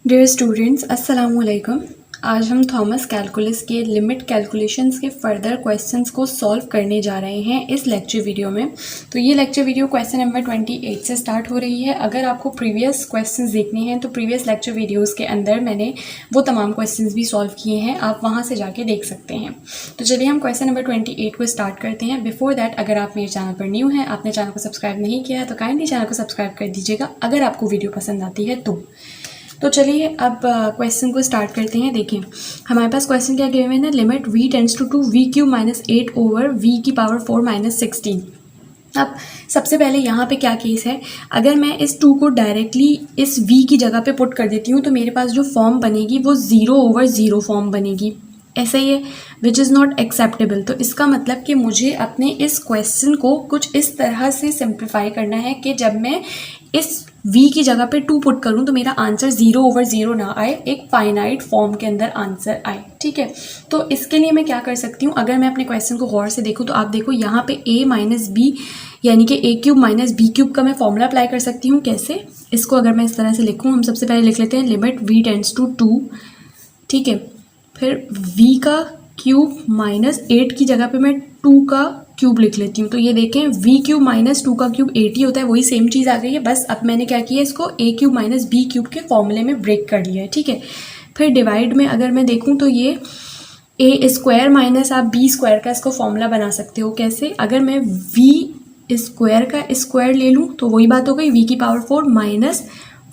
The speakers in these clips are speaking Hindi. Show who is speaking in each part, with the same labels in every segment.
Speaker 1: डियर स्टूडेंट्स, अस्सलाम वालेकुम। आज हम थॉमस कैलकुलस के लिमिट कैलकुलेशंस के फर्दर क्वेश्चंस को सॉल्व करने जा रहे हैं इस लेक्चर वीडियो में। तो ये लेक्चर वीडियो क्वेश्चन नंबर 28 से स्टार्ट हो रही है। अगर आपको प्रीवियस क्वेश्चंस देखने हैं तो प्रीवियस लेक्चर वीडियोस के अंदर मैंने वो तमाम क्वेश्चंस भी सॉल्व किए हैं, आप वहाँ से जाके देख सकते हैं। तो चलिए हम क्वेश्चन नंबर 28 को स्टार्ट करते हैं। बिफोर दैट, अगर आप मेरे चैनल पर न्यू हैं, आपने चैनल को सब्सक्राइब नहीं किया है तो काइंडली चैनल को सब्सक्राइब कर दीजिएगा अगर आपको वीडियो पसंद आती है तो चलिए अब क्वेश्चन को स्टार्ट करते हैं। देखें हमारे पास क्वेश्चन क्या गिवन है, limit v tends to 2v³ - 8 over v⁴ - 16। अब सबसे पहले यहाँ पे क्या केस है, अगर मैं इस 2 को डायरेक्टली इस v की जगह पे पुट कर देती हूँ तो मेरे पास जो फॉर्म बनेगी वो 0/0 फॉर्म बनेगी। ऐसा ही है, विच इज़ नॉट एक्सेप्टेबल। तो इसका मतलब कि मुझे अपने इस क्वेश्चन को कुछ इस तरह से सिंप्लीफाई करना है कि जब मैं इस v की जगह पे 2 पुट करूँ तो मेरा आंसर 0/0 ना आए, एक फाइनाइट फॉर्म के अंदर आंसर आए। ठीक है, तो इसके लिए मैं क्या कर सकती हूँ, अगर मैं अपने क्वेश्चन को गौर से देखूँ तो आप देखो यहाँ पे a - b यानी कि a³ - b³ का मैं फॉर्मूला अप्लाई कर सकती हूँ। कैसे, इसको अगर मैं इस तरह से लिखूँ, हम सबसे पहले लिख लेते हैं लिमिट v टेंड्स टू 2। ठीक है, फिर v का क्यूब माइनस 8 की जगह पे मैं 2 का क्यूब लिख लेती हूँ। तो ये देखें v³ - 2 का क्यूब 8 ही होता है, वही सेम चीज़ आ गई है। बस अब मैंने क्या किया, इसको a³ - b³ के फॉर्मूले में ब्रेक कर लिया है। ठीक है, फिर डिवाइड में अगर मैं देखूँ तो ये a² माइनस आप b² का इसको फॉर्मूला बना सकते हो। कैसे, अगर मैं v² का स्क्वायर ले लूँ तो वही बात हो गई, v⁴ -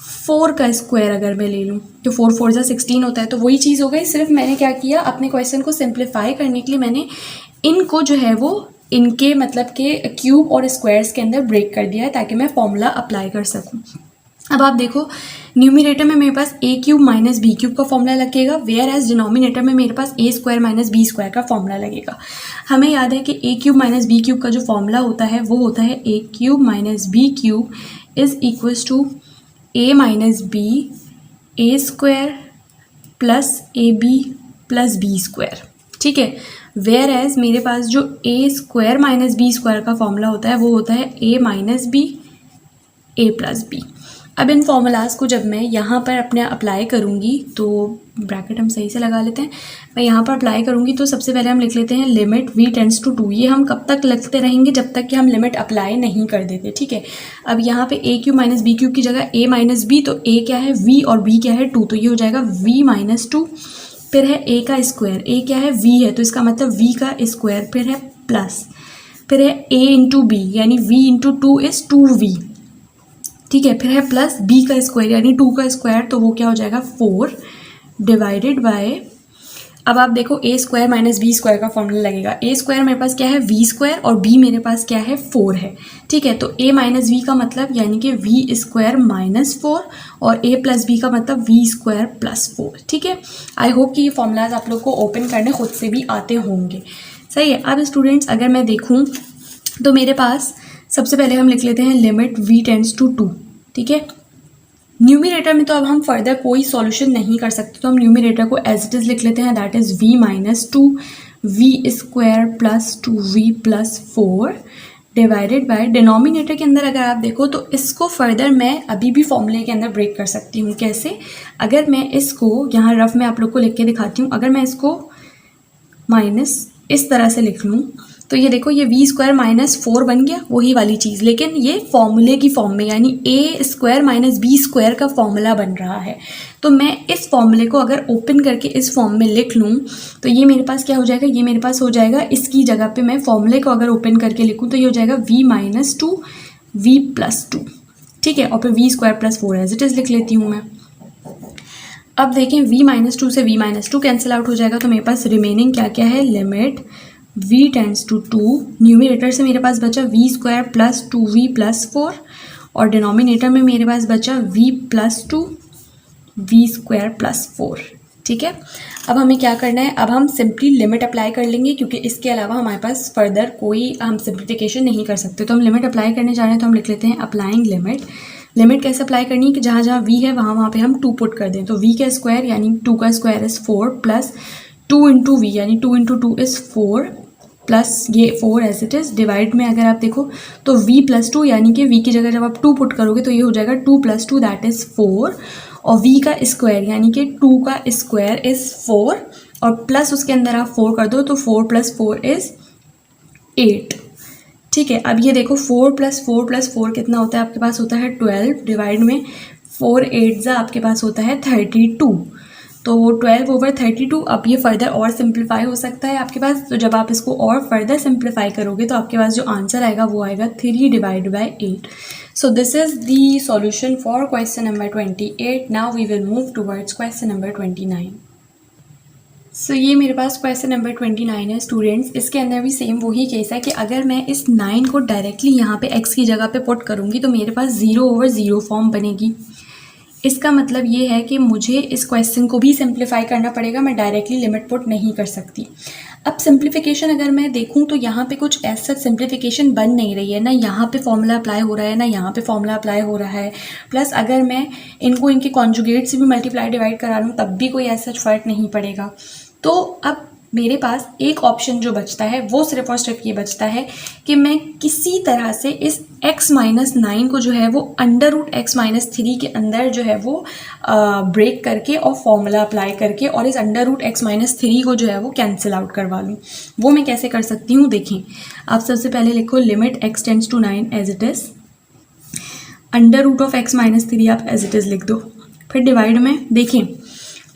Speaker 1: 4 का स्क्वायर अगर मैं ले लूँ तो 4 4 जा 16 होता है, तो वही चीज़ हो गई। सिर्फ मैंने क्या किया, अपने क्वेश्चन को सिंप्लीफाई करने के लिए मैंने इनको जो है वो इनके मतलब के क्यूब और स्क्वायर्स के अंदर ब्रेक कर दिया है ताकि मैं फॉर्मूला अप्लाई कर सकूँ। अब आप देखो न्यूमिनेटर में मेरे पास a³ - b³ का फॉर्मूला लगेगा, वेयर एज डिनोमिनेटर में मेरे पास a² - b² का फॉर्मूला लगेगा। हमें याद है कि a³ - b³ का जो फॉर्मूला होता है वो होता है a³ - b³ is equals to a - b a² plus ab plus b²। ठीक है, वेयर एज मेरे पास जो a² - b² का फॉर्मूला होता है वो होता है a - b a plus b। अब इन फॉर्मूलाज को जब मैं यहाँ पर अपने अप्लाई करूँगी तो ब्रैकेट हम सही से लगा लेते हैं, मैं यहाँ पर अप्लाई करूँगी तो सबसे पहले हम लिख लेते हैं लिमिट v टेंड्स टू 2। ये हम कब तक लिखते रहेंगे, जब तक कि हम लिमिट अप्लाई नहीं कर देते। ठीक है, अब यहाँ पे a³ - b³ की जगह a - b, तो a क्या है v और b क्या है 2, तो ये हो जाएगा v - 2। फिर है a का स्क्वायर, a क्या है v है तो इसका मतलब v का स्क्वायर, फिर है प्लस, फिर है a इंटू b यानी v इंटू 2 इज 2v। ठीक है, फिर है प्लस b का स्क्वायर यानी 2 का स्क्वायर, तो वो क्या हो जाएगा 4 डिवाइडेड बाय, अब आप देखो a² - b² का फॉर्मूला लगेगा। a² मेरे पास क्या है v² और b मेरे पास क्या है 4 है। ठीक है, तो a - v का मतलब यानी कि v² - 4 और a प्लस b का मतलब v² प्लस 4। ठीक है, आई होप कि ये फॉर्मूलाज आप लोग को ओपन करने खुद से भी आते होंगे। सही है, अब स्टूडेंट्स अगर मैं देखूँ तो मेरे पास सबसे पहले हम लिख लेते हैं लिमिट v टेंड्स टू 2। ठीक है, न्यूमिनेटर में तो अब हम फर्दर कोई सॉल्यूशन नहीं कर सकते, तो हम न्यूमिनेटर को एज इट इज़ लिख लेते हैं, that is v - 2 v² plus 2v plus 4 divided by denominator के अंदर अगर आप देखो तो इसको फर्दर मैं अभी भी फॉर्मूले के अंदर ब्रेक कर सकती हूँ। कैसे, अगर मैं इसको यहाँ रफ में आप लोग को लिख के दिखाती हूँ, अगर मैं इसको माइनस इस तरह से लिख लूँ तो ये देखो ये v² - 4 बन गया, वही वाली चीज़, लेकिन ये फॉर्मूले की फॉर्म में यानी a² - b² का फॉर्मूला बन रहा है। तो मैं इस फॉर्मूले को अगर ओपन करके इस फॉर्म में लिख लूँ तो ये मेरे पास क्या हो जाएगा, ये मेरे पास हो जाएगा, इसकी जगह पे मैं फॉर्मूले को अगर ओपन करके लिखूँ तो ये हो जाएगा v - 2 v प्लस 2। ठीक है, और फिर v² plus 4 as it is लिख लेती हूँ मैं। अब देखें v - 2 से v - 2 कैंसिल आउट हो जाएगा, तो मेरे पास रिमेनिंग क्या क्या है, limit v tends to 2, numerator से मेरे पास बचा v² प्लस 2v प्लस 4 और डिनोमिनेटर में मेरे पास बचा v प्लस 2 v² प्लस 4। ठीक है, अब हमें क्या करना है, अब हम सिंपली लिमिट अप्लाई कर लेंगे क्योंकि इसके अलावा हमारे पास फर्दर कोई हम सिंप्लीफिकेशन नहीं कर सकते। तो हम लिमिट अप्लाई करने जा रहे हैं, तो हम लिख लेते हैं अप्लाइंग लिमिट। लिमिट कैसे अप्लाई करनी है कि जहाँ जहाँ v है वहाँ पे हम 2 पुट कर दें, तो v का स्क्वायर यानी 2 का square is 4 plus 2 into v यानी 2 इंटू 2 इज़ 4 प्लस ये 4 एज इट इज़ डिवाइड में अगर आप देखो तो v प्लस 2 यानी कि v की जगह जब आप 2 पुट करोगे तो ये हो जाएगा 2 प्लस 2 दैट इज़ 4 और v का स्क्वायर यानी कि 2 का स्क्वायर इज़ 4 और प्लस उसके अंदर आप 4 कर दो तो 4 + 4 इज़ 8। ठीक है, अब ये देखो 4 + 4 + 4 कितना होता है आपके पास, होता है 12 डिवाइड में 4 8 आपके पास होता है 32। तो 12/32। अब ये फर्दर और सिंप्लीफाई हो सकता है आपके पास, तो जब आप इसको और फर्दर सिंप्लीफाई करोगे तो आपके पास जो आंसर आएगा वो आएगा 3/8। So this is the solution for question number 28। Now we will move towards question number 29। So ये मेरे पास क्वेश्चन नंबर 29 है स्टूडेंट्स। इसके अंदर भी सेम वही केस है कि अगर मैं इस 9 को डायरेक्टली यहाँ पे x की जगह पे पुट करूँगी तो मेरे पास 0/0 फॉर्म बनेगी। इसका मतलब ये है कि मुझे इस क्वेश्चन को भी सिंप्लीफाई करना पड़ेगा, मैं डायरेक्टली लिमिट पुट नहीं कर सकती। अब सिंप्लीफिकेशन अगर मैं देखूं तो यहाँ पे कुछ ऐसा सिंप्लीफिकेशन बन नहीं रही है, ना यहाँ पे फॉर्मूला अप्लाई हो रहा है ना यहाँ पे फॉर्मूला अप्लाई हो रहा है। प्लस अगर मैं इनको इनके कॉन्जुगेट से भी मल्टीप्लाई डिवाइड करा लूँ तब भी कोई ऐसा फ़र्क नहीं पड़ेगा। तो अब मेरे पास एक ऑप्शन जो बचता है वो सिर्फ और सिर्फ ये बचता है कि मैं किसी तरह से इस x - 9 को जो है वो √x - 3 के अंदर जो है वो ब्रेक करके और फॉर्मूला अप्लाई करके और इस √x - 3 को जो है वो कैंसिल आउट करवा लूँ। वो मैं कैसे कर सकती हूँ, देखें आप सबसे पहले लिखो limit x tends to 9 as it is, √x - 3 आप एज इट इज़ लिख दो। फिर डिवाइड में देखें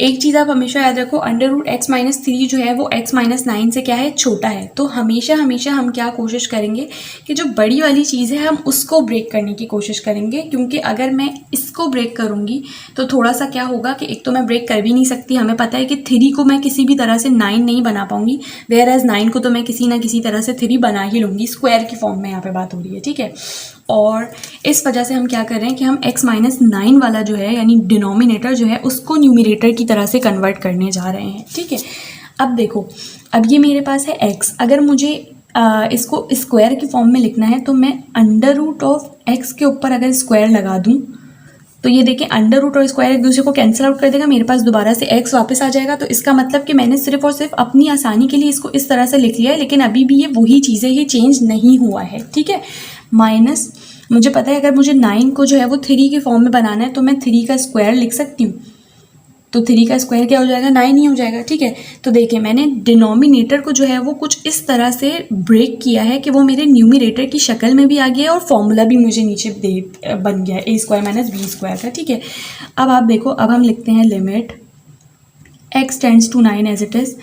Speaker 1: एक चीज़ आप हमेशा याद रखो, √x - 3 जो है वो x - 9 से क्या है, छोटा है। तो हमेशा हमेशा हम क्या कोशिश करेंगे कि जो बड़ी वाली चीज़ है हम उसको ब्रेक करने की कोशिश करेंगे, क्योंकि अगर मैं इसको ब्रेक करूँगी तो थोड़ा सा क्या होगा कि एक तो मैं ब्रेक कर भी नहीं सकती, हमें पता है कि 3 को मैं किसी भी तरह से 9 नहीं बना पाऊँगी, वेयर एज 9 को तो मैं किसी ना किसी तरह से 3 बना ही लूँगी, स्क्वायर की फॉर्म में यहाँ पे बात हो रही है। ठीक है, और इस वजह से हम क्या कर रहे हैं कि हम x - 9 वाला जो है यानी डिनोमिनेटर जो है उसको न्यूमरेटर की तरह से कन्वर्ट करने जा रहे हैं। ठीक है, अब देखो अब ये मेरे पास है x, अगर मुझे इसको स्क्वायर की फॉर्म में लिखना है तो मैं √x के ऊपर अगर स्क्वायर लगा दूं तो ये देखिए √, और स्क्वायर एक दूसरे को कैंसिल आउट कर देगा, मेरे पास दोबारा से x वापस आ जाएगा। तो इसका मतलब कि मैंने सिर्फ और सिर्फ अपनी आसानी के लिए इसको इस तरह से लिख लिया है, लेकिन अभी भी ये वही चीज़ है, ये चेंज नहीं हुआ है। ठीक है, माइनस मुझे पता है अगर मुझे 9 को जो है वो 3 की फॉर्म में बनाना है तो मैं 3 का स्क्वायर लिख सकती हूँ, तो 3 का स्क्वायर क्या हो जाएगा, 9 ही हो जाएगा। ठीक है, तो देखिए मैंने डिनोमिनेटर को जो है वो कुछ इस तरह से ब्रेक किया है कि वो मेरे न्यूमरेटर की शक्ल में भी आ गया है और फॉर्मूला भी मुझे नीचे बन गया है a² - b² का। ठीक है, अब आप देखो अब हम लिखते हैं limit x tends to 9 as it is,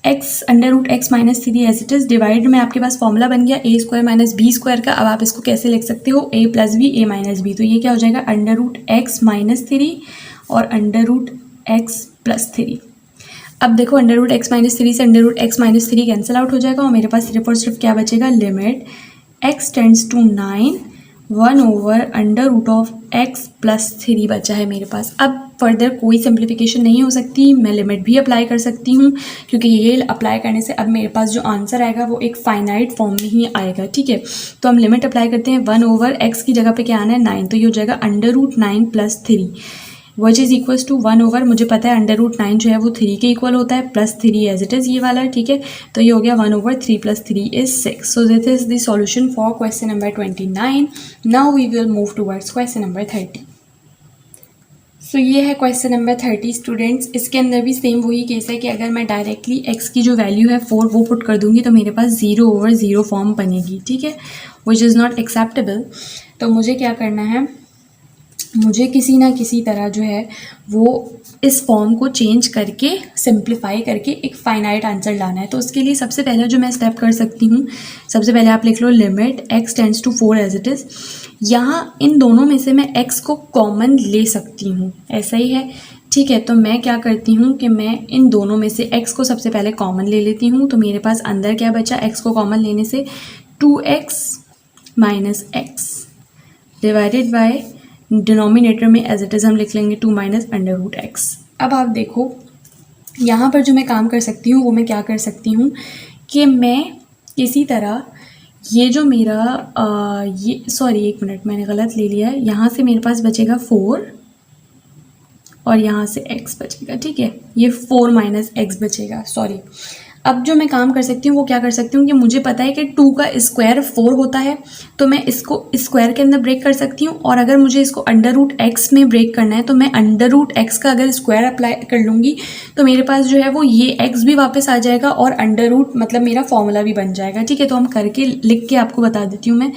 Speaker 1: x √x - 3 as it is, divide में आपके पास फॉर्मूला बन गया a² - b² का। अब आप इसको कैसे लिख सकते हो, a + b a - b, तो ये क्या हो जाएगा √x - 3 और √x + 3। अब देखो √x - 3 से √x - 3 कैंसिल आउट हो जाएगा और मेरे पास सिर्फ और सिर्फ क्या बचेगा, limit x tends to 9 1/√x + 3 बचा है मेरे पास। अब फर्दर कोई सिंप्लीफिकेशन नहीं हो सकती, मैं लिमिट भी अप्लाई कर सकती हूँ, क्योंकि ये अप्लाई करने से अब मेरे पास जो आंसर आएगा वो एक फाइनाइट फॉर्म में ही आएगा। ठीक है, तो हम लिमिट अप्लाई करते हैं, 1/x की जगह पे क्या आना है 9, तो ये हो जाएगा √9 + 3 विच इज़ इक्वल्स टू 1/, मुझे पता है √9 जो है वो 3 के इक्वल होता है, +3 एज इट इज़ ये वाला। ठीक है, तो ये हो गया 1/3 + 3 is 6। So this is the solution for question number 29। Now we will move towards question number 30। So ये है क्वेश्चन नंबर 30 स्टूडेंट्स। इसके अंदर भी सेम वही केस है कि अगर मैं डायरेक्टली x की जो वैल्यू है 4 वो पुट कर दूंगी तो मेरे पास 0/0 फॉर्म बनेगी। ठीक है, विच इज़ नॉट एक्सेप्टेबल। तो मुझे क्या करना है, मुझे किसी ना किसी तरह जो है वो इस फॉर्म को चेंज करके सिंप्लीफाई करके एक फाइनाइट आंसर लाना है। तो उसके लिए सबसे पहले जो मैं स्टेप कर सकती हूँ, सबसे पहले आप लिख लो limit x tends to 4 as it is. यहाँ इन दोनों में से मैं x को कॉमन ले सकती हूँ, ऐसा ही है। ठीक है, तो मैं क्या करती हूँ कि मैं इन दोनों में से x को सबसे पहले कॉमन ले लेती हूँ। तो मेरे पास अंदर क्या बचा, x को कॉमन लेने से 2x - x divided by denominator में एज इट इज़ हम लिख लेंगे 2 - √x। अब आप देखो यहाँ पर जो मैं काम कर सकती हूँ वो मैं क्या कर सकती हूँ कि मैं किसी तरह ये जो मेरा ये सॉरी एक मिनट मैंने गलत ले लिया है, यहाँ से मेरे पास बचेगा 4 और यहाँ से x बचेगा। ठीक है, ये 4 - x बचेगा, सॉरी। अब जो मैं काम कर सकती हूँ वो क्या कर सकती हूँ कि मुझे पता है कि 2 का स्क्वायर 4 होता है, तो मैं इसको स्क्वायर के अंदर ब्रेक कर सकती हूँ। और अगर मुझे इसको अंडर रूट एक्स में ब्रेक करना है तो मैं अंडर रूट एक्स का अगर स्क्वायर अप्लाई कर लूँगी तो मेरे पास जो है वो ये एक्स भी वापस आ जाएगा और अंडर रूट मतलब मेरा फॉर्मूला भी बन जाएगा। ठीक है, तो हम करके लिख के आपको बता देती हूँ मैं।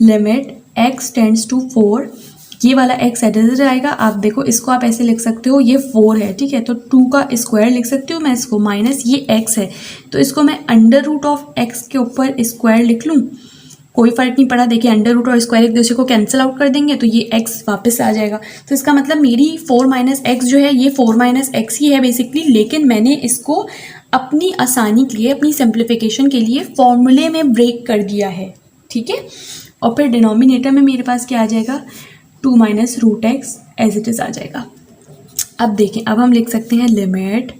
Speaker 1: लिमिट x टेंड्स टू 4, ये वाला x एज आएगा। आप देखो इसको आप ऐसे लिख सकते हो, ये 4 है, ठीक है, तो 2 का स्क्वायर लिख सकती हूँ मैं इसको, माइनस ये x है तो इसको मैं अंडर रूट ऑफ x के ऊपर स्क्वायर लिख लूँ, कोई फर्क नहीं पड़ा। देखिए अंडर रूट और स्क्वायर एक दूसरे को कैंसिल आउट कर देंगे तो ये x वापस आ जाएगा। तो इसका मतलब मेरी 4 माइनस एक्स जो है ये 4 माइनस एक्स ही है बेसिकली, लेकिन मैंने इसको अपनी आसानी के लिए, अपनी सिंप्लीफिकेशन के लिए फॉर्मूले में ब्रेक कर दिया है। ठीक है, और फिर डिनोमिनेटर में मेरे पास क्या आ जाएगा, 2 minus root x as it is आ जाएगा। अब देखें, अब हम लिख सकते हैं limit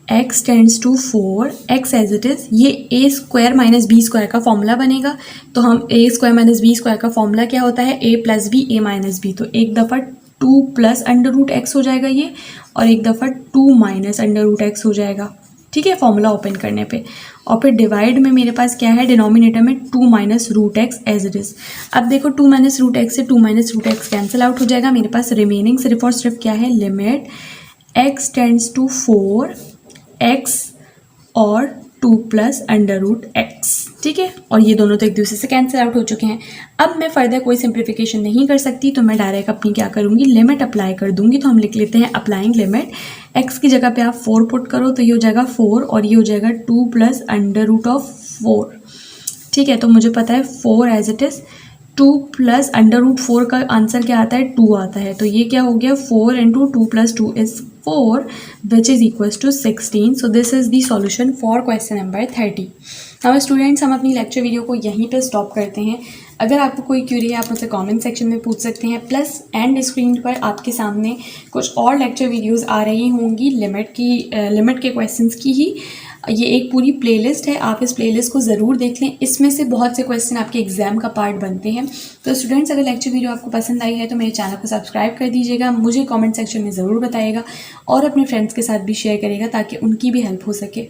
Speaker 1: x tends to 4, x as it is, ये a square minus B square का फॉर्मूला बनेगा। तो हम a square minus B square का फॉर्मूला क्या होता है, a plus B a minus B, तो एक दफ़ा 2 प्लस अंडर रूट एक्स हो जाएगा ये, और एक दफ़ा 2 माइनस अंडर रूट एक्स हो जाएगा। ठीक है, फॉर्मूला ओपन करने पे, और फिर डिवाइड में मेरे पास क्या है, डिनोमिनेटर में 2 minus root x as it is. अब देखो 2 माइनस रूट एक्स से 2 minus root x cancel out हो जाएगा, मेरे पास रिमेनिंग सिर्फ और सिर्फ क्या है, limit x tends to 4 x और 2 प्लस अंडर रूट एक्स। ठीक है, और ये दोनों तो एक दूसरे से कैंसिल आउट हो चुके हैं। अब मैं फर्दर कोई सिंप्लीफिकेशन नहीं कर सकती, तो मैं डायरेक्ट अपनी क्या करूँगी, लिमिट अप्लाई कर दूंगी। तो हम लिख लेते हैं अप्लाइंग लिमिट, x की जगह पे आप 4 पुट करो तो ये हो जाएगा 4 और ये हो जाएगा 2 प्लस अंडर रूट ऑफ 4। ठीक है, तो मुझे पता है 4 as it is, 2 plus under root 4 का आंसर क्या आता है, 2 आता है, तो ये क्या हो गया, 4 into 2 plus 2 is 4 which is equals to 16। So this is the solution for question number 30। अब स्टूडेंट्स, हम अपनी लेक्चर वीडियो को यहीं पे स्टॉप करते हैं। अगर आपको कोई क्यूरी है आप मुझसे कमेंट सेक्शन में पूछ सकते हैं, प्लस एंड स्क्रीन पर आपके सामने कुछ और लेक्चर वीडियोस आ रही होंगी लिमिट के क्वेश्चंस की ही। ये एक पूरी प्लेलिस्ट है, आप इस प्लेलिस्ट को ज़रूर देख लें, इसमें से बहुत से क्वेश्चन आपके एग्जाम का पार्ट बनते हैं। तो स्टूडेंट्स, अगर लेक्चर वीडियो आपको पसंद आई है तो मेरे चैनल को सब्सक्राइब कर दीजिएगा, मुझे कमेंट सेक्शन में ज़रूर बताइएगा और अपने फ्रेंड्स के साथ भी शेयर करिएगा ताकि उनकी भी हेल्प हो सके।